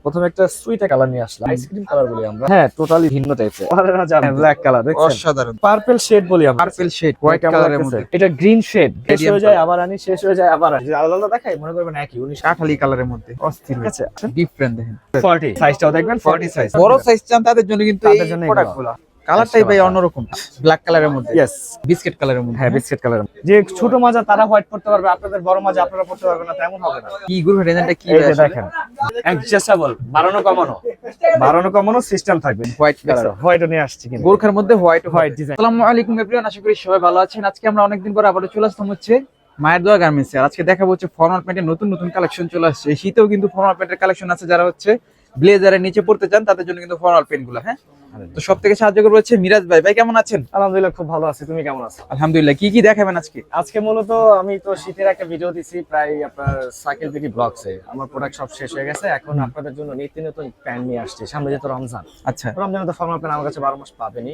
প্রথমে একটা sweet colour নিয়ে আসলাম, আইসক্রিম কালার বলি আমরা। হ্যাঁ, টোটালি ভিন্ন টাইপের। কালারটা জানেন, ব্ল্যাক কালার দেখছেন, অসাধারণ পার্পল শেড বলি আমরা। পার্পল শেড হোয়াইট কালারের মধ্যে, এটা গ্রিন শেড, শেষ Radiant হয়ে যায় color। আবার আনি, শেষ হয়ে যায় আবার আনি, আলাদা আলাদা দেখাই মনে করবেন একই 19 কাঠালি কালারের মধ্যে অস্থির ঠিক আছে। ডিফারেন্ট দেখেন 40 সাইজটাও দেখবেন, 40 সাইজ। বড় সাইজ চান তাদের জন্য কিন্তু এই তাদের জন্য প্রোডাক্টগুলো। কালারটাই ভাই অন্যরকম, ব্ল্যাক কালারের মধ্যে, ইয়েস, বিস্কিট কালারের মধ্যে। হ্যাঁ বিস্কিট কালার। যে ছোট মাজা তারা হোয়াইট পড়তে পারবে, আপনাদের বড় মাজা আপনারা পড়তে পারবেন না, তেমন হবে না। কি গ্রুপ ডিজাইনটা কি এই ভাই যে আসলে? দেখেন, অ্যাডজাস্টেবল, বাড়ানো কমানো সিস্টেম থাকবে। হোয়াইট কালার, হোয়াইটও নিয়ে আসছি কিন্তু গোর্খার মধ্যে হোয়াইট হোয়াইট হোয়াইট ডিজাইন। আসসালামু আলাইকুম এভরিওয়ান, আশা করি সবাই ভালো আছেন। আজকে আমরা অনেকদিন পর আবারো চলে আসলাম হচ্ছে মায়ের দোয়া গার্মেন্টসে। আর আজকে দেখাবো হচ্ছে ফর্মাল প্যান্টের নতুন নতুন কালেকশন চলে আসছে। এই শীতেও কিন্তু ফর্মাল প্যান্টের কালেকশন আছে, যারা হচ্ছে ব্লেজারের নিচে পড়তে চান তাদের জন্য কিন্তু ফর্মাল প্যান্ট গুলো। হ্যাঁ, তো সব থেকে সাহায্য করবো হচ্ছে মিরাজ ভাই। ভাই কেমন আছেন? আলহামদুলিল্লাহ খুব ভালো আছি, তুমি কেমন আছো? আলহামদুলিল্লাহ। কি কি দেখাবেন আজকে? আজকে মূলত আমি তো শীতের একটা ভিডিও দিছি প্রায় আপনার সাইকেল বিডি ব্লগসে। আমার প্রোডাক্ট সব শেষ হয়ে গেছে, এখন আপনাদের জন্য নিত্য নতুন প্যান্ট নিয়ে আসছি। সামনে যেহেতু রমজান, আচ্ছা, রমজানে তো ফর্মাল প্যান্ট আমার কাছে 12 মাস পাবেনি।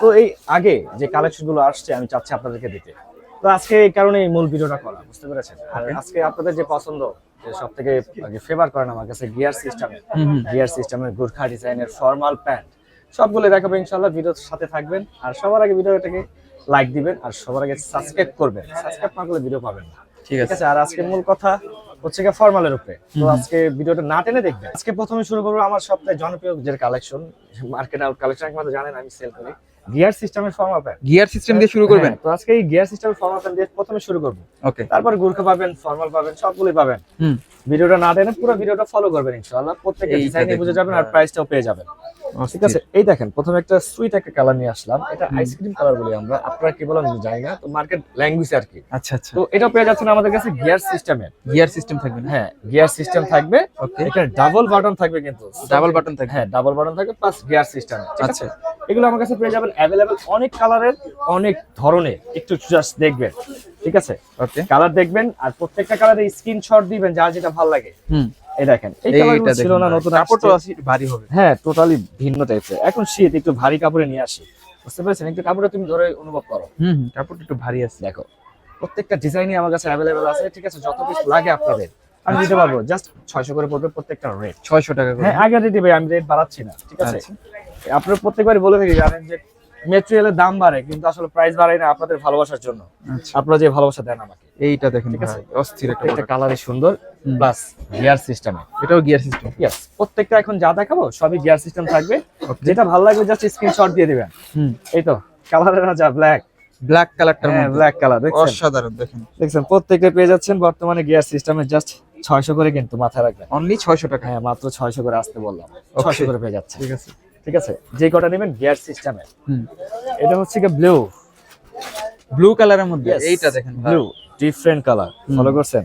তো এই আগে যে কালেকশন গুলো আসছে আমি চাচ্ছি আপনাদেরকে দিতে। তো আজকে এই কারণে এই মূল ভিডিওটা করা, বুঝতে পেরেছেন? আর আজকে আপনাদের যে পছন্দ, যে সব থেকে ফেভার করেন আমার কাছে গিয়ার সিস্টেমের গোর্খা ডিজাইনের ফর্মাল প্যান্ট সবগুলো দেখাবো ইনশাআল্লাহ। ভিডিওর সাথে থাকবেন, আর সবার আগে ভিডিওটাকে লাইক দিবেন, আর সবার আগে সাবস্ক্রাইব করবেন। সাবস্ক্রাইব না করলে ভিডিও পাবেন না, ঠিক ঠিক আছে। আছে? আর আজকে মূল কথা হচ্ছে গিয়ে ফর্মালের উপরে। তো আজকে ভিডিওটা না টেনে দেখবেন। আজকে প্রথমে শুরু করবো আমার সবথেকে জনপ্রিয় যে কালেকশন, মার্কেট আউট কালেকশন, একমাত্র জানেন আমি সেল করি গিয়ার সিস্টেমের ফর্মাল প্যান্ট। গিয়ার সিস্টেম দিয়ে শুরু করবেন? তো আজকে এই গিয়ার সিস্টেমের ফর্মাল প্যান্ট দিয়ে প্রথমে শুরু করব। ওকে, তারপর গোর্খা পাবেন, ফর্মাল পাবেন, সবগুলোই পাবেন। হুম, ভিডিওটা না টেনে পুরো ভিডিওটা ফলো করবেন ইনশাআল্লাহ। প্রত্যেকটা এইটা ডিজাইনে বুঝে দেখুন। যাবেন আর প্রাইসটাও পেয়ে যাবেন, ঠিক আছে? এই দেখেন, প্রথমে একটা সুইট একটা কালার নিয়ে আসলাম, এটা আইসক্রিম কালার বলি আমরা। আপনারা কি বলেন জানি না, তো মার্কেট ল্যাঙ্গুয়েজ আর কি। আচ্ছা আচ্ছা, তো এটাও পেয়ে যাচ্ছেন আমাদের কাছে গিয়ার সিস্টেমের। গিয়ার সিস্টেম থাকবে না? হ্যাঁ, গিয়ার সিস্টেম থাকবে। ওকে, এখানে ডাবল বাটন থাকবে কিন্তু, ডাবল বাটন থাকবে। হ্যাঁ ডাবল বাটন থাকবে প্লাস গিয়ার সিস্টেম, ঠিক আছে? আচ্ছা, এগুলো আমার কাছে পেয়ে যাবেন অ্যাভেলেবেল, অনেক কালারের, অনেক ধরনের। একটু জাস্ট দেখবেন, ঠিক আছে? ওকে, কালার দেখবেন আর প্রত্যেকটা কালারে স্ক্রিনশট দিবেন যার যেটা ভালো লাগে। হুম, এই দেখেন, এই কালারগুলো এইটা ছিল দেখুন না, ভাই। নতুন কাপড়টা আসছে। ভারী হবে। হ্যাঁ, টোটালি ভিন্ন টাইপের। এখন শীত, একটু ভারী কাপড়ে নিয়ে আসি, বুঝতে পেরেছেন? একটু কাপড়টা তুমি ধরে অনুভব করো, হুম হুম, কাপড়টা একটু ভারী আছে। দেখো প্রত্যেকটা ডিজাইনই আমার কাছে অ্যাভেলেবেল আছে, ঠিক আছে? যত পিস লাগে আপনাদের আমি দিতে পারবো। জাস্ট 600 করে পড়বে প্রত্যেকটা রেট। 600 টাকা করে। হ্যাঁ, আগে দিয়ে দিবে, আমি রেট বাড়াচ্ছি না, ঠিক আছে? আচ্ছা, আপনারা প্রত্যেকবারই বলে থাকি, জানেন যে মেটেরিয়ালের দাম বাড়ে, কিন্তু আসলে প্রাইস বাড়ায় না আপনাদের ভালোবাসার জন্য। আচ্ছা, আপনারা যে ভালোবাসা দেন আমাকে, এইটা দেখেন ঠিক আছে? ভাই, অস্থির একটা একটা প্রোডাক্ট। কালারই সুন্দর, প্লাস গিয়ার সিস্টেমে। এটাও গিয়ার সিস্টেম। ইয়েস, প্রত্যেকটা এখন যা দেখাবো সবই গিয়ার সিস্টেম থাকবে। Okay. যেটা ভালো লাগবে জাস্ট স্ক্রিনশট দিয়ে দিবেন। হুম, এই তো কালারের রাজা ব্ল্যাক, ব্ল্যাক কালারটার হ্যাঁ মধ্যে ব্ল্যাক কালার দেখছেন, অসাধারণ দেখেন। দেখছেন? প্রত্যেকটা পেয়ে যাচ্ছেন বর্তমানে গিয়ার সিস্টেমে জাস্ট 600 করে, কিন্তু মাথায় রাখবেন অনলি 600 টাকা। হ্যাঁ মাত্র 600 করে আসতে বললাম, Okay. 600 করে পেয়ে যাচ্ছে, ঠিক আছে। ঠিক আছে? যে কটা নেবেন গিয়ার সিস্টেমে। হুম, এটা হচ্ছে কি ব্লু, ব্লু কালারের মধ্যে এইটা দেখেন ভাই। ব্লু ডিফারেন্ট কালার, ফলো করছেন?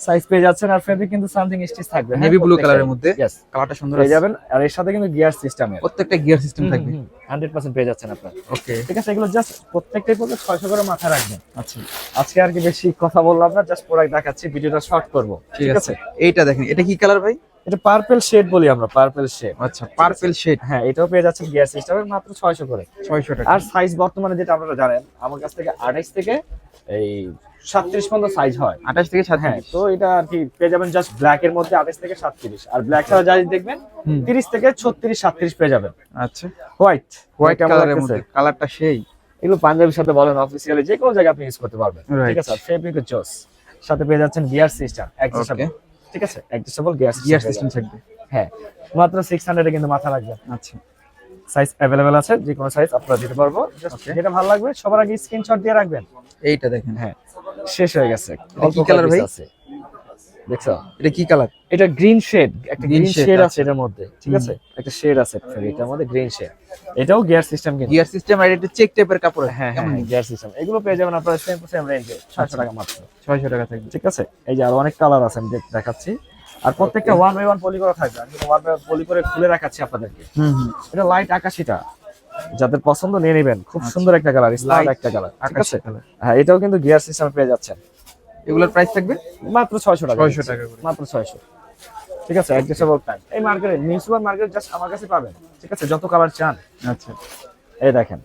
সাইজ পেয়ে যাচ্ছেন, আর ফেব্রিক কিন্তু সামথিং স্টিচ থাকবে, নেভি ব্লু কালারের মধ্যে, ইয়েস কালারটা সুন্দর পেয়ে আছে। যাবেন। আর এর সাথে কিন্তু গিয়ার সিস্টেমে প্রত্যেকটা গিয়ার সিস্টেম থাকবে। 100% পেয়ে যাচ্ছেন আপনারা, ওকে, ঠিক আছে? এগুলো জাস্ট প্রত্যেকটাই পড়বে 600 করে, মাথায় রাখবেন। আচ্ছা, আজকে আর কি বেশি কথা বললাম না, জাস্ট প্রোডাক্ট দেখাচ্ছি, ভিডিওটা শর্ট করব, ঠিক আছে। এইটা দেখেন, এটা কি কালার ভাই? এটা পার্পল শেড বলি আমরা, পার্পল শেড। আচ্ছা, পার্পল শেড। হ্যাঁ, এটাও পেয়ে যাচ্ছেন গিয়ার সিস্টেমের মাত্র 600 করে। 600 টাকা। আর সাইজ বর্তমানে যেটা আপনারা জানেন আমার কাছ থেকে 28 থেকে এই 37 পর্যন্ত সাইজ হয়। 28 থেকে 37। হ্যাঁ, তো এটা আর কি পেয়ে যাবেন জাস্ট ব্ল্যাক এর মধ্যে 28 থেকে 37, আর ব্ল্যাক ছাড়া যা দেখবেন হুম, 30 থেকে 36 37 পেয়ে যাবেন। আচ্ছা, হোয়াইট হোয়াইট কেমন কালারের লাগতেছে? মধ্যে, কালারটা সেই। এগুলো পাঞ্জাবির সাথে বলেন, অফিসিয়ালি যে কোনো জায়গায় আপনি ইউজ করতে পারবেন, Right. ঠিক আছে? আর ফেব্রিক জোস সাথে পেয়ে যাচ্ছেন গিয়ার সিস্টেম অ্যাডজাস্টেবল, Okay. ঠিক আছে? Adjustable gear gear system. System থাকবে। হ্যাঁ, মাত্র 600 এ কিন্তু মাথা রাখবেন। আচ্ছা, সাইজ अवेलेबल আছে, যে কোনো সাইজ আপনারা দিতে পারবো। Just Okay. যেটা ভালো লাগবে সবার আগে স্ক্রিনশট দিয়ে রাখবেন। এইটা দেখেন। হ্যাঁ, শেষ হয়ে গেছে। এটা কি কালার ভাই? দেখছো? এটা কি কালার? এটা গ্রিন শেড, একটা Green গ্রিন shade শেড আছে আছে। এটার মধ্যে, ঠিক আছে? একটা শেড আছে এটার মধ্যে, গ্রিন শেড। এটাও গিয়ার সিস্টেম কিন্তু। গিয়ার সিস্টেম, আর এটা চেক টাইপের কাপড়। হ্যাঁ হ্যাঁ, গিয়ার সিস্টেম। এগুলো পেয়ে যাবেন আপনারা সেম রেঞ্জে 600 টাকা মাত্র, 600 টাকা থাকবে। ঠিক আছে? এই যে আরো অনেক কালার আছে, আমি দেখাচ্ছি। আর প্রত্যেকটা 1 বাই 1 পলি করা থাকবে, আমি 1 বাই 1 পলি করে খুলে রাখাচ্ছি আপনাদেরকে। হুম হুম, এটা লাইট আকাশিটা, যাদের পছন্দ নিয়ে নেবেন। খুব সুন্দর একটা কালার, স্টাইল Light একটা কালার, ঠিক আকাশি আছে? কালার। হ্যাঁ, এটাও কিন্তু গিয়ার সিস্টেম পেয়ে যাচ্ছেন এগুলোর প্রাইস থাকবে মাত্র 600 টাকা। 600 টাকা করে। মাত্র 600, ঠিক আছে? অ্যাডজাস্টেবল প্যান্ট এই মার্কেটে, নিউ সুপার মার্কেট জাস্ট আমার কাছে পাবেন, ঠিক আছে? যত কালার চান। আচ্ছা, এই দেখেন,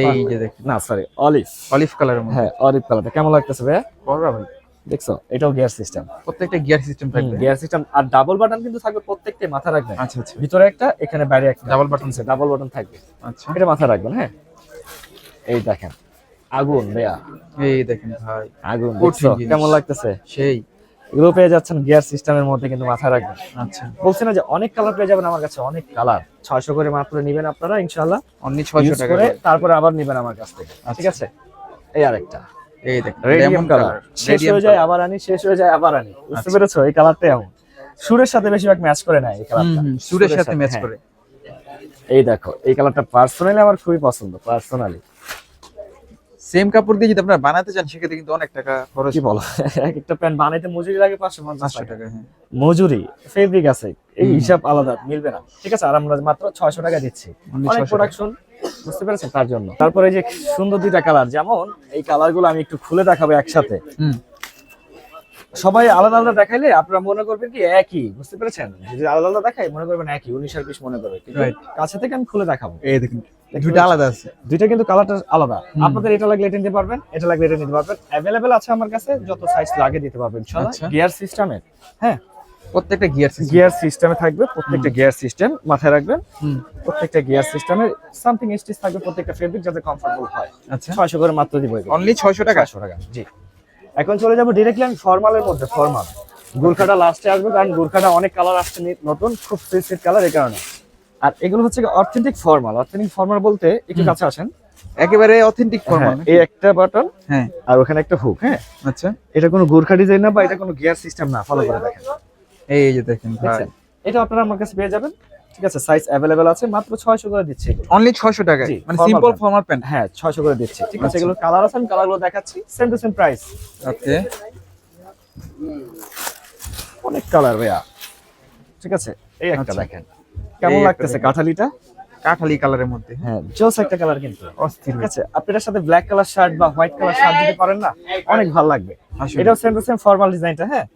এই যে দেখেন না সরি, অলিভ, অলিভ কালারের মধ্যে। হ্যাঁ অলিভ কালারটা কেমন লাগতেছে ভাই? করবা ভাই, দেখছো এটাও গিয়ার সিস্টেম, প্রত্যেকটা গিয়ার সিস্টেম থাকবে। গিয়ার সিস্টেম আর ডাবল বাটন কিন্তু থাকবে প্রত্যেকটা, মাথা রাখবেন। আচ্ছা আচ্ছা ভিতরে একটা, এখানে বাইরে একটা ডাবল বাটন আছে, ডাবল বাটন থাকবে, আচ্ছা। এটা মাথা রাখবেন। হ্যাঁ এই দেখেন আগুন ভাইয়া, এই দেখেন ভাই আগুন, কঠিন দেখছো জিনিস। কেমন লাগতেছে? সেই এগুলো পেয়ে যাচ্ছেন গিয়ার সিস্টেমের মধ্যে, কিন্তু মাথা রাখবেন। আচ্ছা বলছি না যে অনেক কালার পেয়ে যাবেন আমার কাছে, অনেক কালার। 600 করে মাত্র নিবেন আপনারা ইনশাআল্লাহ, অনলি 600 ইউজ টাকা করে করে। তারপরে আবার নিবেন আমার কাছ থেকে, ঠিক আছে? এই আরেকটা এই দেখেন রেডিয়াম লেমন কালার, শেষ হয়ে যায় আবার আনি, শেষ হয়ে যায় আবার আনি, বুঝতে পেরেছো? এই কালারটা এমন সুরের সাথে বেশিরভাগ ম্যাচ করে না এই কালারটা, সুরের সাথে ম্যাচ হ্যাঁ। করে। এই দেখো এই কালারটা পার্সোনালি আমার খুবই পছন্দ, পার্সোনালি। সেম কাপড় দিয়ে যদি আপনারা বানাতে চান সেক্ষেত্রে কিন্তু অনেক টাকা খরচ। কি বলো, এক একটা প্যান্ট বানাইতে মজুরি লাগে 550 500 টাকা, টাকা। হ্যাঁ মজুরি, ফেব্রিক আছে, এই হিসাব আলাদা, মিলবে না, ঠিক আছে? আর আমরা মাত্র 600 টাকা দিচ্ছি, Only অনেক 600 প্রোডাকশন, বুঝতে পেরেছেন? তার জন্য। তারপরে যে সুন্দর দুইটা কালার, যেমন এই কালারগুলো আমি একটু খুলে দেখাবো একসাথে, সবাই আলাদা আলাদা দেখাইলে আপনারা মনে করবেন কি একই, বুঝতে পেরেছেন? যদি আলাদা আলাদা দেখাই মনে করবেন একই, 19 আর 20 মনে করবে, কিন্তু Right. কাছে থেকে আমি খুলে দেখাবো। এই দেখেন দুইটা আলাদা আছে। দুইটা কিন্তু কালারটা আলাদা, আপনাদের এটা লাগলে এটা নিতে পারবেন, এটা লাগলে এটা নিতে পারবেন, अवेलेबल আছে আমার কাছে, যত সাইজ লাগে দিতে পারবেন ইনশাআল্লাহ। আচ্ছা। গিয়ার সিস্টেমের, হ্যাঁ প্রত্যেকটা গিয়ার সিস্টেম। গিয়ার সিস্টেমে থাকবে, প্রত্যেকটা গিয়ার সিস্টেম মাথায় রাখবেন, প্রত্যেকটা গিয়ার সিস্টেমের সামথিং স্টিচ থাকবে, প্রত্যেকটা ফেব্রিক যাতে কমফোর্টেবল হয়। আচ্ছা 600 করে মাত্র দিব এগুলো, অনলি 600 টাকা। 600 টাকা, জি। এখন চলে যাব ডিরেক্টলি আমি ফর্মালের মধ্যে, ফর্মাল গুরখাটা লাস্টে আসবে, কারণ গুরখাটা অনেক কালার আসছে নতুন, খুব সুইট কালার, এই কারণে। আর এগুলো হচ্ছে অথেন্টিক ফর্মাল, অথেন্টিক ফর্মাল বলতে একটু কাছে আসেন, একেবারে অথেন্টিক ফর্মাল। হ্যাঁ, এই একটা বাটন, হ্যাঁ আর ওখানে একটা হুক, হ্যাঁ আচ্ছা এটা কোনো গুরখা ডিজাইন না, বা এটা কোনো গিয়ার সিস্টেম না, ফলো করে দেখেন। এই যে দেখেন ভাই দেখছেন? এটা আপনারা আমার কাছে পেয়ে যাবেন, ঠিক আছে? সাইজ अवेलेबल আছে, মাত্র 600 করে দিচ্ছি এগুলো। অনলি 600 টাকা, জি, মানে formal simple pant। Formal pant. হ্যাঁ 600 করে দিচ্ছি, ঠিক আছে? আচ্ছা। এগুলো কালার আছে, আমি কালারগুলো দেখাচ্ছি, সেম টু সেম প্রাইস। ওকে অনেক কালার ভাইয়া, ঠিক আছে? এই একটা আচ্ছা। দেখেন কেমন এই একটা লাগতেছে, দেখেন। কাঠালিটা, কাঠালি কালারের মধ্যে। হ্যাঁ জোস একটা কালার, কিন্তু অস্থির ঠিক আছে? আপনি এটার সাথে ব্ল্যাক কালার শার্ট বা হোয়াইট কালার শার্ট দিতে পারেন না, অনেক ভালো লাগবে। আসলে। এটাও সেম টু সেম ফর্মাল ডিজাইনটা, হ্যাঁ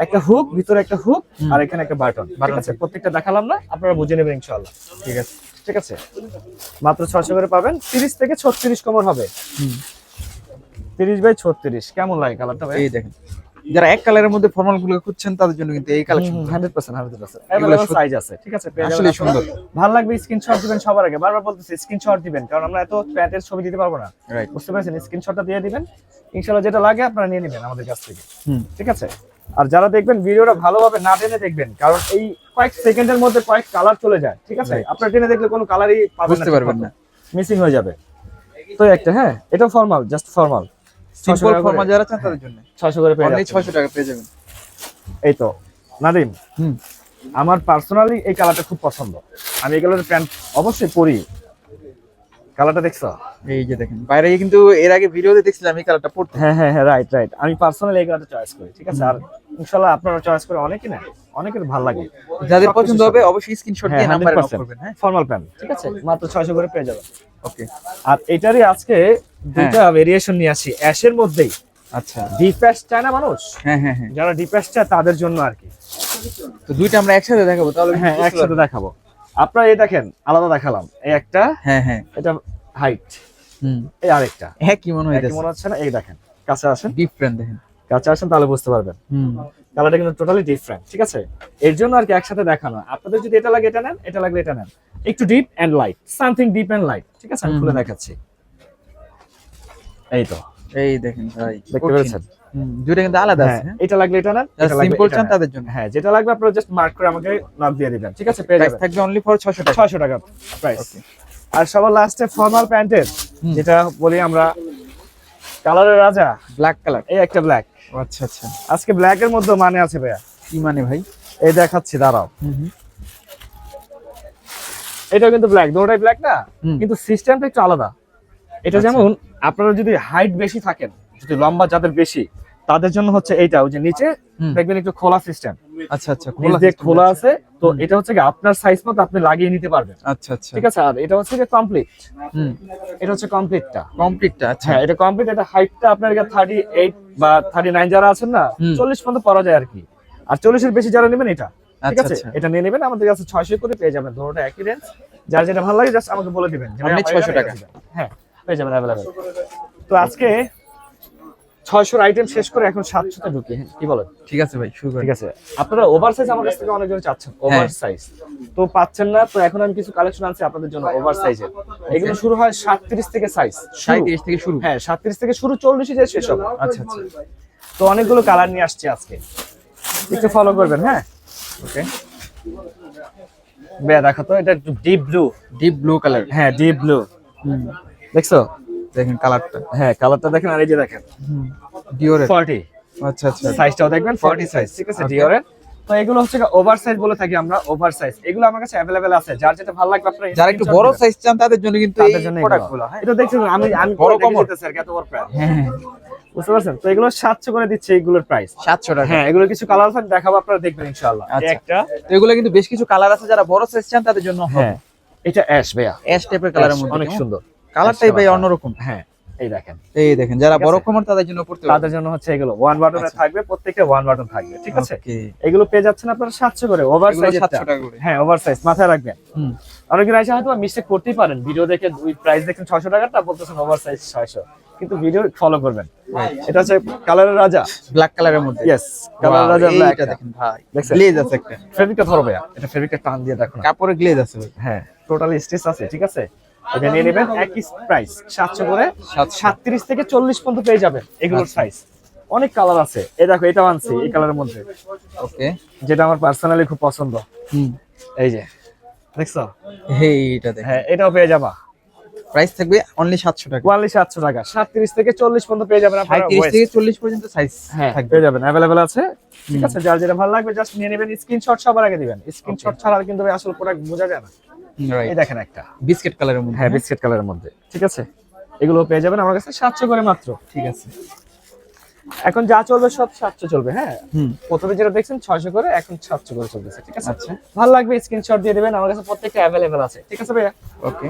একটা হুক, ভিতরে একটা হুক, আর এখানে একটা বাটন, ঠিক Button আছে? প্রত্যেকটা দেখালাম না, আপনারা বুঝে নেবেন ইনশাআল্লাহ, ঠিক আছে। ঠিক আছে? মাত্র 600 করে পাবেন, 30 থেকে 36 কমর হবে, 30 বাই 36। কেমন লাগে কালারটা ভাই? এই দেখেন যারা এক কালারের মধ্যে ফর্মাল গুলো খুঁজছেন তাদের জন্য কিন্তু এই কালেকশন 100% এগুলো अवेलेबल সাইজ আছে, ঠিক আছে? পেয়ে যাবেন আসলে আপনারা। সুন্দর। ভালো লাগবে স্ক্রিনশট দিবেন সবার আগে, বারবার বলতেছি স্ক্রিনশট দিবেন, কারণ আমরা এত প্যান্টের ছবি দিতে পারবো না, রাইট। বুঝতে পারছেন? স্ক্রিনশটটা দিয়ে দিবেন, ইনশাআল্লাহ যেটা লাগে আপনারা নিয়ে নেবেন আমাদের কাছ থেকে, ঠিক আছে? আর যারা দেখবেন ভিডিওটা ভালোভাবে না টেনে দেখবেন, কারণ এই কয়েক সেকেন্ডের মধ্যে কয়েক কালার চলে যায়, ঠিক আছে? Right. আপনারা টেনে দেখলে কোনো কালারই পাবেন বুঝতে পারবেন না, মিসিং হয়ে যাবে। তো একটা, হ্যাঁ এটা formal, just formal, simple formal যারা চান তাদের জন্য 600 করে পেয়ে অনলি যাচ্ছেন। 600 টাকা পেয়ে যাবেন। এই তো নাদিম, আমার পার্সোনালি এই কালারটা খুব পছন্দ, আমি এই কালারের প্যান্ট অবশ্যই পরি। কালারটা দেখছো? এই যে দেখেন বাইরে কিন্তু এর আগে ভিডিওতে দেখছিলাম এই কালারটা পড়তে। হ্যাঁ হ্যাঁ হ্যাঁ, রাইট রাইট, আমি পার্সোনালি এই কালারটা চয়েস করি, ঠিক আছে? আর ইনশাআল্লাহ আপনারা চয়েস করে অনেকেই না, অনেকের ভালো লাগে, যাদের পছন্দ হবে অবশ্যই স্ক্রিনশট দিয়ে নাম্বারে নক 100% করবেন। হ্যাঁ ফর্মাল প্যান্ট, ঠিক আছে? মাত্র 600 করে পেয়ে যাবেন। ওকে আর এটারই আজকে দুইটা ভেরিয়েশন নিয়ে আসি, অ্যাশের মধ্যেই। আচ্ছা ডিপ অ্যাশ চায় না মানুষ, হ্যাঁ হ্যাঁ হ্যাঁ, যারা ডিপ অ্যাশ চায় তাদের জন্য আর কি। তো দুইটা আমরা একসাথে দেখাবো তাহলে হ্যাঁ বুঝতে একসাথে পারবেন। দেখাবো। আপনারা এই দেখেন আলাদা দেখালাম, এই একটা, হ্যাঁ হ্যাঁ এটা হাইট, এই আরেকটা, হ্যাঁ কি মনে একই হইতাছে মনে হচ্ছে না? এই দেখেন, কাছে আসেন, ডিফারেন্ট দেখেন। কাছে আসেন তাহলে বুঝতে পারবেন, কালারটা কিন্তু টোটালি ডিফারেন্ট, ঠিক আছে? এর জন্য আর কি একসাথে দেখানো, আপনাদের যদি এটা লাগে এটা নেন, এটা লাগলে এটা নেন, একটু deep and light, something deep and light, ঠিক আছে? আমি খুলে দেখাচ্ছি, এই তো এই দেখেন ভাই দেখতে পেরেছেন? দুইটা কিন্তু আলাদা হ্যাঁ, আছে। এটা লাগলে এটা নেন, এটা লাগলে সিম্পল এটা চান নেন। তাদের জন্য হ্যাঁ যেটা লাগবে আপনারা জাস্ট মার্ক করে আমাকে নক দিয়ে দিবেন, ঠিক আছে? পেয়ে প্রাইস যাবেন থাকবে অনলি ফর 600 টাকা। 600 টাকা প্রাইস। Okay. আর সবার লাস্টে ফর্মাল প্যান্টের, যেটা বলি আমরা কালারের রাজা, ব্ল্যাক কালার। এই একটা ব্ল্যাক। আচ্ছা আচ্ছা, আজকে ব্ল্যাক এর মধ্যে মানে আছে ভাইয়া, কি মানে ভাই? এই দেখাচ্ছি দাঁড়াও। এটা কিন্তু ব্ল্যাক, দুটোটাই ব্ল্যাক না, কিন্তু সিস্টেমটা একটু আলাদা। এটা যেমন আপনারা যদি হাইট বেশি থাকেন, যদি লম্বা যাদের বেশি, তাদের জন্য হচ্ছে এইটা, ওই যে নিচে দেখবেন একটু খোলা সিস্টেম, আচ্ছা আচ্ছা, নিচ দিয়ে খোলা আছে, তো এটা হচ্ছে কি আপনার সাইজ মতো আপনি লাগিয়ে নিতে পারবেন, আচ্ছা আচ্ছা, ঠিক আছে? আর এটা হচ্ছে কি কমপ্লিট, এটা হচ্ছে কমপ্লিটটা, কমপ্লিটটা। আচ্ছা হ্যাঁ এটা কমপ্লিট। এটা হাইটটা আপনার 38 বা 39 যারা আছেন না, 40 পর্যন্ত পরা যায় আর কি। আর 40 এর বেশি যারা নেবেন এটা, ঠিক আছে? এটা নিয়ে নেবেন, আমাদের কাছে 600 করে পেয়ে যাবেন, দুটোটা একই রেঞ্জ। যার যেটা ভালো লাগে জাস্ট আমাকে বলে দিবেন, অনলি 600 টাকা। হ্যাঁ পেয়ে যাবেন अवेलेबल। তো আজকে 600 আইটেম শেষ করে এখন 700 তে ঢুকি, হ্যাঁ কি বলেন? ঠিক আছে ভাই, শুরু করেন। ঠিক আছে, আপনারা ওভার সাইজ আমার কাছ থেকে অনেকজন চাচ্ছেন, ওভার সাইজ তো পাচ্ছেন না, তো এখন আমি কিছু কালেকশন আনছি আপনাদের জন্য ওভার সাইজের। এগুলো শুরু হয় 37 থেকে সাইজ, 37 থেকে শুরু। হ্যাঁ 37 থেকে শুরু, 40 যে শেষ হবে। আচ্ছা আচ্ছা, তো অনেকগুলো কালার নিয়ে আসছি আজকে, একটু ফলো করবেন। হ্যাঁ ওকে, ভাইয়া দেখো তো, এটা একটু deep blue. Deep blue colour. হ্যাঁ ডিপ ব্লু, দেখছো? দেখেন কালারটা। হ্যাঁ কালারটা দেখেন, আর এই যে দেখেন ডিওরের। 40, আচ্ছা আচ্ছা, সাইজটাও দেখবেন 40 সাইজ, ঠিক আছে ডিওরের। তো এগুলো হচ্ছে ওভার সাইজ বলে থাকি আমরা, ওভার সাইজ। এগুলো আমার কাছে अवेलेबल আছে, যার যেটা ভালো লাগবে আপনারা যারা একটু বড় সাইজ চান তাদের জন্য কিন্তু এই তাদের জন্য প্রোডাক্টগুলো। হ্যাঁ, এটা দেখছেন, আমি বড় বড় কমর। কমর স্যার, এত বড় প্রাইস, হ্যাঁ বুঝতে পারছেন? তো এগুলো 700 করে দিচ্ছে এইগুলোর প্রাইস। 700 টাকা। হ্যাঁ এগুলো কিছু কালার আছে, দেখাবো, আপনারা দেখবেন ইনশাআল্লাহ। আচ্ছা। একটা, তো এগুলো কিন্তু বেশ কিছু কালার আছে, যারা বড় সাইজ চান তাদের জন্য। হ্যাঁ এটা অ্যাশ ভাইয়া, অ্যাশ টাইপের কালারের মধ্যে অনেক সুন্দর কালারটাই ভাই অন্যরকম। হ্যাঁ এই দেখেন, এই দেখেন, যারা ঠিক বড় আছে? কমর তাদের জন্য পড়তে পারবে। তাদের জন্য হচ্ছে এগুলো ওয়ান বাটনে আচ্ছা। থাকবে, প্রত্যেকটা ওয়ান বাটন থাকবে, ঠিক আছে? Okay, এগুলো পেয়ে যাচ্ছেন আপনারা 700 করে, ওভার এগুলো সাইজ 700 টাকা করে। হ্যাঁ ওভার সাইজ, মাথায় রাখবেন। হুম, অনেকে রাইসা হয়তো মিস্টেক করতেই পারেন, ভিডিও দেখে ওই প্রাইস দেখেন 600 টাকাটা, বলতেছেন ওভার সাইজ 600, কিন্তু ভিডিও ফলো করবেন। এটা হচ্ছে কালারের রাজা, ব্ল্যাক কালারের মধ্যে। ইয়েস কালারের রাজা, Wow, ব্ল্যাক। এইটা দেখেন ভাই, দেখছেন? গ্লেজ আছে একটা। ফেব্রিকটা ধরো ভাইয়া, এটা ফেব্রিকটা টান দিয়ে দেখো না। কাপড়ে গ্লেজ আছে ভাই। হ্যাঁ টোটালি স্টিচ আছে, ঠিক আছে? এটা নিয়ে নেবেন, একই প্রাইস 700 করে, 37 থেকে 40 পর্যন্ত পেয়ে যাবেন এগুলোর সাইজ। অনেক কালার আছে, এই দেখো এটাও আনছি এই কালারের মধ্যে, ওকে, যেটা আমার পার্সোনালি খুব পছন্দ। হুম, এই যে দেখছো? এইটা দেখেন। হ্যাঁ এটাও পেয়ে যাবা, প্রাইস থাকবে অনলি 700 টাকা। ওয়ানলি 700 টাকা, 37 থেকে 40 পর্যন্ত পেয়ে যাবেন আপনারা। 35 থেকে 40 পর্যন্ত সাইজ হ্যাঁ থাকবে। পেয়ে যাবেন, अवेलेबल আছে, ঠিক আছে? যার যেটা ভালো লাগবে জাস্ট নিয়ে নেবেন, স্ক্রিনশট সবার আগে দিবেন। স্ক্রিনশট ছাড়া কিন্তু ভাই আসলে প্রোডাক্ট বোঝা যায় না। রাইট, এই দেখেন একটা, বিস্কিট কালারের মধ্যে। হ্যাঁ বিস্কিট কালারের মধ্যে, ঠিক আছে? এগুলো পেয়ে যাবেন আমার কাছে 700 করে মাত্র। ঠিক আছে। এখন যা চলবে সব 700 চলবে। হ্যাঁ হুম, প্রথমে যেটা দেখছেন 600 করে, এখন 700 করে চলতেছে, ঠিক আছে? আচ্ছা, ভালো লাগবে স্ক্রিনশট দিয়ে দিবেন, আমার কাছে প্রত্যেকটা अवेलेबल আছে, ঠিক আছে ভাইয়া? ওকে।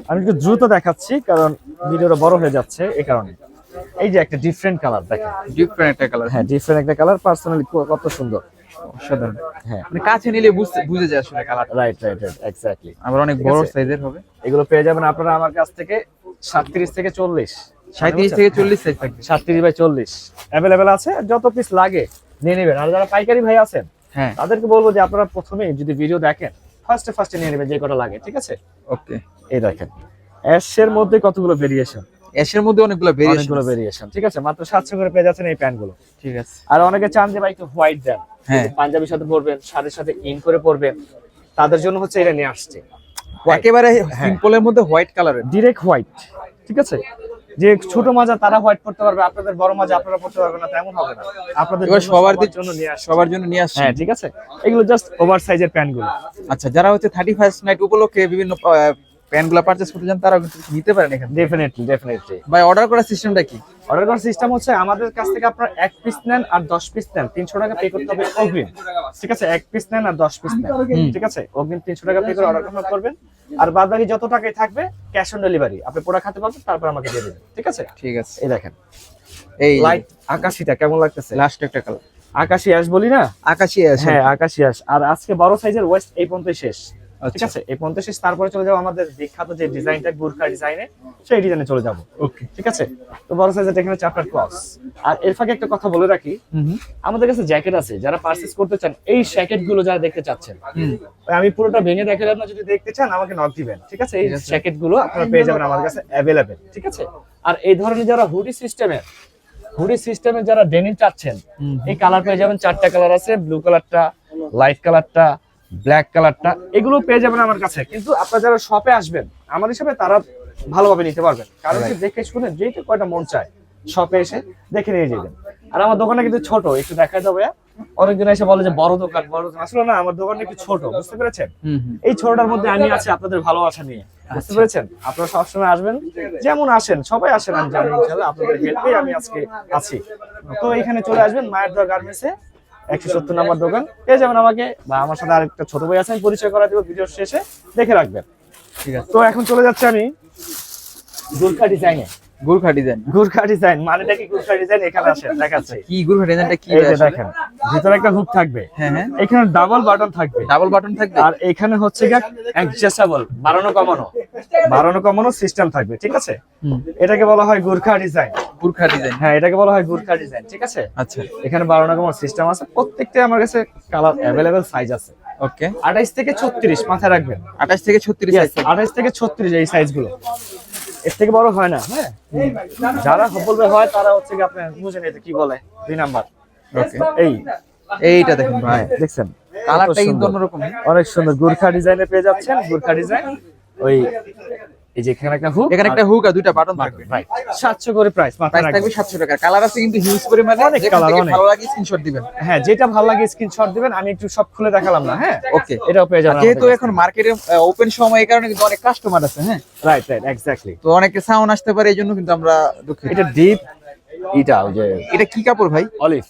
আমি একটু দ্রুত দেখাচ্ছি কারণ ভিডিওটা বড় হয়ে যাচ্ছে, এই কারণে। এই যে একটা ডিফারেন্ট কালার দেখেন, ডিফারেন্ট একটা কালার। হ্যাঁ ডিফারেন্ট একটা কালার, পার্সোনালি কত সুন্দর। অসাধারণ। হ্যাঁ মানে কাছে নিলে বুঝে যায় আসলে colour. Right right right exactly. আবার অনেক ঠিক বড় আছে। সাইজের হবে। এগুলো পেয়ে যাবেন আপনারা আমার কাছ থেকে 37 থেকে 40, 37 থেকে 40 সাইজ থাকবে। 37 বাই 40 अवेलेबल আছে, যত পিস লাগে নিয়ে নেবেন। আর যারা পাইকারি ভাই আছেন হ্যাঁ, তাদেরকে বলবো যে আপনারা প্রথমে যদি ভিডিও দেখেন, ফার্স্টে নিয়ে নেবেন যে কটা লাগে, ঠিক আছে? ওকে। এই দেখেন অ্যাশের মধ্যে কতগুলো ভেরিয়েশন, অ্যাশের মধ্যে অনেকগুলো ভেরিয়েশন। অনেকগুলো ভেরিয়েশন, ঠিক আছে? মাত্র 700 করে পেয়ে যাচ্ছেন এই প্যান্টগুলো। ঠিক আছে। আর অনেকে চান যে ভাই একটু হোয়াইট দেন, হ্যাঁ, পাঞ্জাবির সাথে পরবেন, শাড়ির সাথে ইন করে পরবেন, তাদের জন্য হচ্ছে এটা নিয়ে আসছে একেবারে সিম্পলের মধ্যে হোয়াইট কালারের। ডিরেক্ট হোয়াইট, ঠিক আছে? যে ছোট মাজা তারা হোয়াইট পড়তে পারবে, আপনাদের বড় মাজা আপনারা পড়তে পারবেন না, তেমন হবে না। আপনাদের এবার সবার জন্য নিয়ে আসছে। সবার জন্য নিয়ে আসছে। হ্যাঁ ঠিক আছে, এগুলো জাস্ট ওভার সাইজের প্যান্টগুলো। আচ্ছা, যারা হচ্ছে 31st নাইট উপলক্ষে বিভিন্ন প্যান্টগুলো পারচেজ করতে চান তারাও কিন্তু নিতে পারেন এখানে। ডেফিনেটলি। ভাই অর্ডার করার সিস্টেমটা কি? অর্ডার করার সিস্টেম হচ্ছে আমাদের কাছ থেকে আপনারা 1 পিস নেন আর 10 পিস নেন, 300 টাকা পে করতে হবে অগ্রিম, ঠিক আছে? 1 পিস নেন আর 10 পিস নেন, ঠিক আছে? অগ্রিম 300 টাকা পে করে অর্ডার কনফার্ম করবেন, আর বাদ বাকি যত টাকাই থাকবে ক্যাশ অন ডেলিভারি, আপনি প্রোডাক্ট হাতে পাবেন, তারপর আমাকে দিয়ে দেবেন, ঠিক আছে? ঠিক আছে। এই দেখেন এই লাইট আকাশিটা কেমন লাগতেছে? লাস্ট একটা কালার আকাশি অ্যাশ বলি না? আকাশি আছে। হ্যাঁ আকাশি অ্যাশ। আর আজকে বড় সাইজের ওয়েস্ট এই পর্যন্ত শেষ, ঠিক আচ্ছা, আছে? এই পর্যন্ত শেষ, তারপরে চলে যাবো আমাদের বিখ্যাত যে ডিজাইনটা গুরখা ডিজাইনে, সেই ডিজাইনে চলে যাবো, ওকে। ঠিক আছে? তো বড় সাইজের এখানে চারটা ক্রস। আর এর ফাঁকে একটা কথা বলে রাখি, হুম, আমাদের কাছে জ্যাকেট আছে, যারা পারচেজ করতে চান এই জ্যাকেট গুলো যারা দেখতে চাচ্ছেন, হুম, আমি পুরোটা ভেঙে দেখালাম না, যদি দেখতে চান আমাকে নক দিবেন, ঠিক আছে? এই ঠিক আছে। জ্যাকেট গুলো আপনারা পেয়ে যাবেন আমার কাছে अवेलेबल, ঠিক আছে? আর এই ধরনের যারা হুডি সিস্টেমের যারা ডেনিম চাচ্ছেন, হুম, এই কালার পেয়ে যাবেন, 4টা কালার আছে, ব্লু কালারটা, লাইট কালারটা, ব্ল্যাক কালারটা, এগুলো পেয়ে যাবেন আমার কাছে। কিন্তু আপনারা যারা শপে আসবেন আমার হিসাবে, তারা ভালোভাবে নিতে পারবেন, কারণ কি দেখে শুনে যেটা কয়টা মন চায় শপে এসে দেখে নিয়ে যাবেন। আর আমার দোকানটা কিন্তু ছোট, একটু দেখাই যাবে। অনেকজন এসে বলে যে বড় দোকান, আসলে না, আমার দোকানটা একটু ছোট, বুঝতে পেরেছেন? হুম, হুম। এই ছোটটার মধ্যে আমি আছি আপনাদের ভালোবাসা নিয়ে, বুঝতে পেরেছেন? আপনারা সবসময় আসবেন, যেমন আসেন, সবাই আসেন, আমি জানি ইনশাআল্লাহ আপনাদের হেল্পে আমি আজকে আছি। তো এখানে চলে আসবেন মায়ের দোয়া গার্মেন্টসে, 170 নম্বর দোকান, পেয়ে যাবেন আমাকে, বা আমার সাথে আরেকটা ছোট ভাই আছে, আমি পরিচয় করা দেবো ভিডিওর শেষে, দেখে রাখবেন। ঠিক আছে। তো এখন চলে যাচ্ছে আমি গুরখা ডিজাইনে। গুরখা ডিজাইন। গুরখা ডিজাইন মানেটা কি? গুরখা ডিজাইন এখানে আছে দেখাচ্ছি। কি গুরখা ডিজাইনটা কি এই ভাই যে আসলে? দেখেন ভিতরে একটা হুক থাকবে, হ্যাঁ হ্যাঁ, এখানে ডাবল বাটন থাকবে, ডাবল বাটন থাকবে। আর এখানে হচ্ছে গিয়ে অ্যাডজাস্টেবল বাড়ানো কমানো সিস্টেম থাকবে, ঠিক আছে? হুম, এটাকে বলা হয় গুরখা ডিজাইন। গুরখা ডিজাইন। হ্যাঁ, এটাকে বলা হয় গুরখা ডিজাইন, ঠিক আছে? আচ্ছা, এখানে বাড়ানো কমানো সিস্টেম আছে, প্রত্যেকটা আমার কাছে কালার অ্যাভেলেবেল সাইজ আছে। ওকে, 28 থেকে 36 মাথায় রাখবেন। 28 থেকে 36 সাইজ। 28 থেকে 36 এই সাইজগুলো, এর থেকে বড় হয় না। হ্যাঁ, যারা বলবে হয় তারা হচ্ছে কি আপনি বুঝে নিতে কি বলে 2 নাম্বার। ওকে, এইটা দেখেন ভাই, দেখছেন কালারটা কত কিন্তু সুন্দর। অন্যরকম। অনেক সুন্দর গুরখা ডিজাইনে পেয়ে যাচ্ছেন। গুরখা ডিজাইন ওই এই যে এখানে একটা হুক, এখানে একটা হুক আর দুইটা বাটন থাকবে। রাইট 700 করে প্রাইস প্রাইস থাকবে 700 টাকা। কালার আছে কিন্তু হিউজ পরিমাণে, অনেক যেখান কালার, থেকে অনেক। ভালো লাগে স্ক্রিনশট দিবেন। হ্যাঁ, যেটা ভালো লাগে স্ক্রিনশট দিবেন। আমি একটু সব খুলে দেখালাম না। হ্যাঁ, ওকে, এটাও পেয়ে যাবেন। যেহেতু এখন মার্কেটে ওপেন সময়, এই কারণে কিন্তু অনেক কাস্টমার আছে। হ্যাঁ, রাইট এক্স্যাক্টলি। তো অনেকে সাউন্ড আসতে পারে, এই জন্য কিন্তু আমরা দুঃখিত। এটা ডিপ, এটা ওই যে এটা কি কাপড় ভাই? অলিভ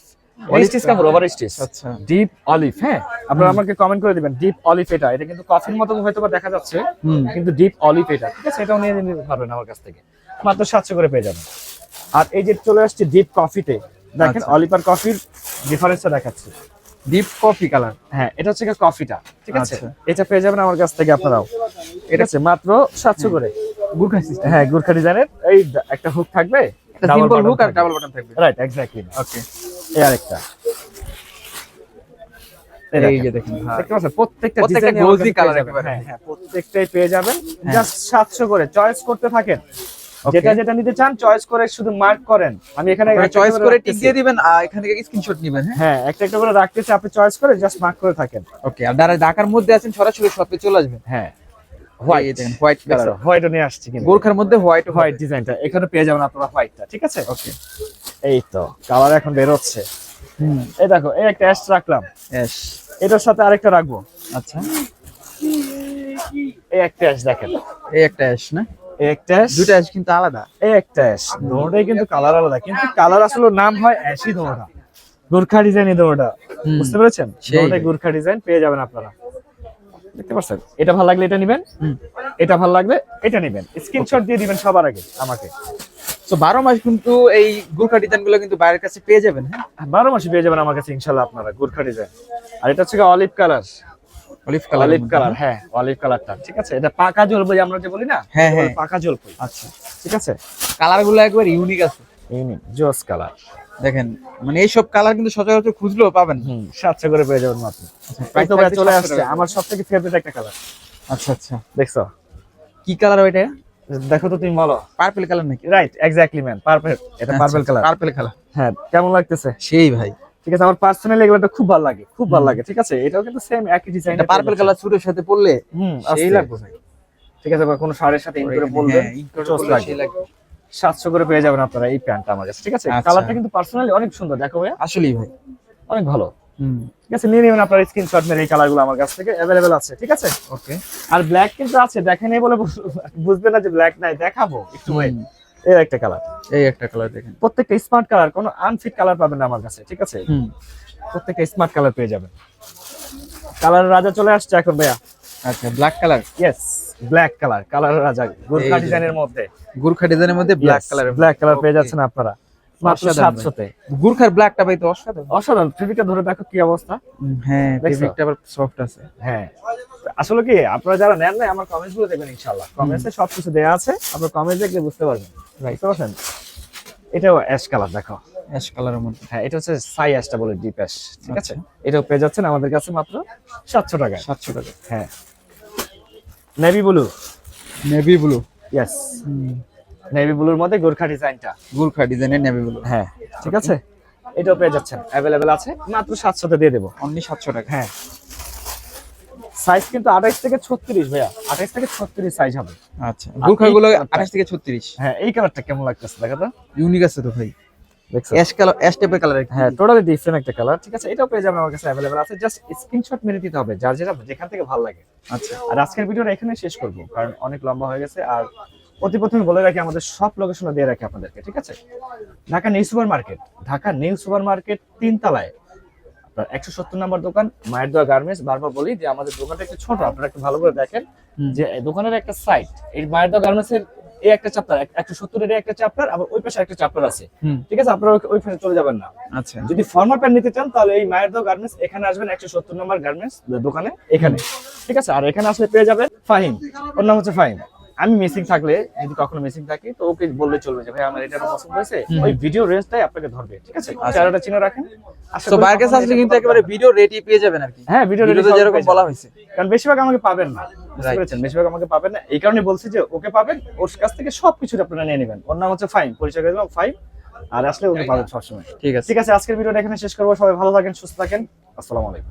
স্টিচ কাপড়, ওভার স্টিচ। আচ্ছা, ডিপ অলিভ। হ্যাঁ, আপনারা আমাকে কমেন্ট করে দিবেন ডিপ অলিভ। এটা কিন্তু কফির মতো হয়তো বা দেখা যাচ্ছে, কিন্তু ডিপ অলিভ এটা, ঠিক আছে? এটাও নিয়ে নিতে পারবেন আমার কাছ থেকে, মাত্র 700 করে পেয়ে যাবেন। আর এই যে চলে আসছে ডিপ কফিতে, দেখেন অলিভ আর কফির ডিফারেন্সটা দেখাচ্ছি। Deep coffee colour. হ্যাঁ, এটা হচ্ছে কফিটা, ঠিক আছে? আচ্ছা। এটা পেয়ে যাবেন আমার কাছ থেকে আপনারাও, এটা আছে মাত্র 700 করে। গুরখা সিস্টেম। হ্যাঁ, গুরখা ডিজাইনের এই একটা হুক থাকবে, একটা সিম্পল হুক আর ডাবল বাটন থাকবে। Right exactly. ওকে, এই আরেকটা, এই যে দেখেন ভাই, দেখতে পাচ্ছেন প্রত্যেকটা প্রত্যেকটা ডিজাইন গোজি কালার একেবারে। হ্যাঁ, প্রত্যেকটাই পেয়ে যাবেন জাস্ট 700 করে। চয়েস করতে থাকেন, যেটা যেটা নিতে চান চয়েস করে শুধু মার্ক করেন। আমি এখানে চয়েস করে টিক দিয়ে দিবেন, আর এখান থেকে স্ক্রিনশট নেবেন। হ্যাঁ, হ্যাঁ, একটা একটা করে রাখতেছি, আপনি চয়েস করে জাস্ট মার্ক করে থাকেন। ওকে, আর যারা ঢাকার মধ্যে আছেন সরাসরি শপে চলে আসবেন। হ্যাঁ, হোয়াইট দেখেন, হোয়াইট কালার, হোয়াইটও নিয়ে আসছি কিন্তু গোরখার মধ্যে হোয়াইট হোয়াইট ডিজাইনটা এখানে পেয়ে যাবেন আপনারা, হোয়াইটটা, ঠিক আছে? ওকে, এই তো কালার এখন বের হচ্ছে। এই দেখো, এই একটা অ্যাশ রাখলাম, এস, এটার সাথে আরেকটা রাখবো। আচ্ছা, এই একটা অ্যাশ দেখেন, এই একটা এস না, এই একটা অ্যাশ, দুটো এস কিন্তু আলাদা। এই একটা অ্যাশ, দুটোটাই কিন্তু কালার আলাদা, কিন্তু কালার আসলে নাম হয় অ্যাশই দুটোটা, গুরখা ডিজাইনই দুটোটা। বুঝতে পেরেছেন? দুটোটাই গুরখা ডিজাইন পেয়ে যাবেন আপনারা, দেখতে পাচ্ছেন? এটা ভালো লাগলে এটা নেবেন, এটা ভালো লাগলে এটা নেবেন। স্ক্রিনশট দিয়ে দিবেন সবার আগে আমাকে। তো 12 মাস কিন্তু এই গুরখা ডিজাইন গুলো কিন্তু বাইরের কাছে পেয়ে যাবেন। হ্যাঁ, 12 মাসে পেয়ে যাবেন আমার কাছে ইনশাআল্লাহ আপনারা গুরখা ডিজাইন। আর এটা হচ্ছে olive colour, olive colour, olive colour. হ্যাঁ, অলিভ কালারটা, ঠিক আছে? এটা পাকা জলপাই আমরা যে বলি না, হ্যাঁ, এটা বলে হ্যাঁ। পাকা জলপাই। আচ্ছা, ঠিক আছে? কালার গুলো একবার ইউনিক আছে। ইউনিক জোস কালার। দেখেন, মানে এইসব কালার কিন্তু সচরাচর খুঁজলেও পাবেন। 700 করে পেয়ে যাবেন মাত্র। প্রাইস তো ভাই থাকবে চলে 700 আসছে টাকা। আমার সবথেকে ফেভারিট একটা কালার। আচ্ছা আচ্ছা, দেখছো? কি কালার ওইটা? দেখো তো, তুমি বলো। পার্পল কালার নাকি? Right exactly man, purple. এটা পার্পল কালার। পার্পল কালার, হ্যাঁ, কেমন লাগতেছে? সেই ভাই, ঠিক আছে? আমার পার্সোনালি এগুলোটা খুব ভালো লাগে, খুব ভালো লাগে, ঠিক আছে? এটাও কিন্তু সেম একই ডিজাইন। এটা পার্পল কালার স্যুটের সাথে পরলে সেই সেই লাগবে ভাই। ঠিক আছে? বা কোনো শাড়ির সাথে ইন করে বলবেন, জোস লাগবে। 700 করে পেয়ে যাবেন আপনারা এই প্যান্টটা আমার কাছে, ঠিক আছে? আচ্ছা। কালারটা কিন্তু পার্সোনালি অনেক সুন্দর, দেখো ভাইয়া, আসলেই ভাই, অনেক ভালো। ঠিক আছে, নিয়ে নেবেন আপনারা স্ক্রিনশট মেরে। এই কালারগুলো আমার কাছ থেকে अवेलेबल আছে, ঠিক আছে? ওকে, আর ব্ল্যাক কিন্তু আছে, দেখেন এই বলে বুঝবেন না যে ব্ল্যাক নাই, দেখাবো একটু ওয়েট। এই একটা কালার, এই একটা কালার দেখেন, প্রত্যেকটা স্মার্ট কালার, কোনো আনফিট কালার পাবেন না আমার কাছে, ঠিক আছে? প্রত্যেকটা স্মার্ট কালার পেয়ে যাবেন। কালার রাজা চলে আসছে এখন ভাইয়া। আচ্ছা, black colour, yes, black colour, colour রাজা গুরখা এই যে ডিজাইনের মধ্যে। গুরখা ডিজাইনের মধ্যে ব্ল্যাক কালার, ব্ল্যাক কালার পেয়ে যাচ্ছেন আপনারা মাত্র অসাধারণ 700 তে। গুরখার ব্ল্যাকটা ভাই তো অসাধারণ। অসাধারণ। ফেব্রিকটা ধরে দেখো কি অবস্থা। হ্যাঁ, দেখছো? ফেব্রিকটা আবার সফট আছে। হ্যাঁ, আসলে কি আপনারা যারা নেন না, আমার কমেন্টস গুলো দেখবেন ইনশাআল্লাহ। কমেন্টসে সবকিছু দেয়া আছে, আপনারা কমেন্ট দেখলে বুঝতে পারবেন। বুঝতে পারছেন? এটাও অ্যাশ কালার, দেখো অ্যাশ কালারের মধ্যে। হ্যাঁ, এটা হচ্ছে সাই অ্যাশটা বলে, ডিপ অ্যাশ, ঠিক আছে? এটাও পেয়ে যাচ্ছেন আমাদের কাছে মাত্র 700 টাকায়। 700 টাকা। হ্যাঁ, navy blue, navy blue, yes, navy ব্লুর মধ্যে গোরখা ডিজাইনটা। গুরখা ডিজাইনের নেভি ব্লু। হ্যাঁ, ঠিক আছে? এটাও পেয়ে যাচ্ছেন, अवेलेबल আছে, মাত্র 700 তে দিয়ে দেব। অনলি 700 টাকা। হ্যাঁ, সাইজ কিন্তু 28 থেকে 36 ভাইয়া, 28 থেকে 36 সাইজ হবে। আচ্ছা, গুরখা গুলো 28 থেকে 36। হ্যাঁ, এই কালারটা কেমন লাগতেছে দেখো তো। ইউনিক আছে তো ভাই, দেখছো? অ্যাশ কালার, অ্যাশ টাইপের কালার। হ্যাঁ, টোটালি ডিফারেন্ট একটা কালার, ঠিক আছে? এটাও পেয়ে যাবেন আমার কাছে, अवेलेबल আছে। জাস্ট স্ক্রিনশট মেরে দিতে হবে, যার যেটা যেখান থেকে ভালো লাগে। আচ্ছা, আর আজকের ভিডিওটা এখানে শেষ করব, কারণ অনেক লম্বা হয়ে গেছে। আর অতি প্রথমে বলে রাখি, আমাদের সব লোকেশনটা দিয়ে রাখি আপনাদেরকে, ঠিক আছে? Dhaka new super market, Dhaka new super market 3 তলায় আপনার 170 নম্বর দোকান, মায়ের দোয়া গার্মেন্টস। বারবার বলি যে আমাদের দোকানটা একটু ছোট, আপনারা একটু ভালো করে দেখেন যে দোকানের একটা সাইড, এই মায়ের দোয়া গার্মেন্টসের এই একটা চ্যাপ্টার 170 এর একটা চ্যাপ্টার, আবার ওই পাশে একটা চ্যাপ্টার আছে। হুম। ঠিক আছে, আপনারা ওই পাশে চলে যাবেন না। আচ্ছা যদি ফর্মাল প্যান্ট নিতে চান তাহলে এই মায়ের দোয়া গার্মেন্টস এখানে আসবেন, 170 নম্বর গার্মেন্টস দোকানে এখানে। ঠিক আছে, আর এখানে আসলে পেয়ে যাবেন ফাহিম, ওর নাম হচ্ছে ফাহিম। আমি মিসিং থাকলে, যদি কখনো মিসিং থাকি, তো ওকে বললে চলবে যে ভাই আমার এটা পছন্দ হয়েছে, ওই ভিডিও রেঞ্জটাই আপনাকে ধরবে। ঠিক আছে, চেহারাটা চিনে রাখেন। আশা তো করি বাইরের কাছে কখনো আসলে এটা কিন্তু একেবারে ভিডিও রেডি পেয়ে যাবেন আর কি। হ্যাঁ, ভিডিও ভিডিওতে যেরকম বলা হয়েছে। কারণ বেশিরভাগ আমাকে পাবেন না, বুঝতে Right. পেরেছেন? বেশিরভাগ আমাকে পাবেন না, এই কারণে বলছি যে ওকে পাবেন, ওর কাছ থেকে সবকিছু আপনারা নিয়ে নেবেন। ওর নাম হচ্ছে ফাইম, পরিচয় করে দিলাম ফাইম, আর আসলে ওকে পাবেন সবসময়। ঠিক আছে। ঠিক আছে, আজকের ভিডিওটা এখানে শেষ করবো। সবাই ভালো থাকেন, সুস্থ থাকেন, আসসালামু আলাইকুম।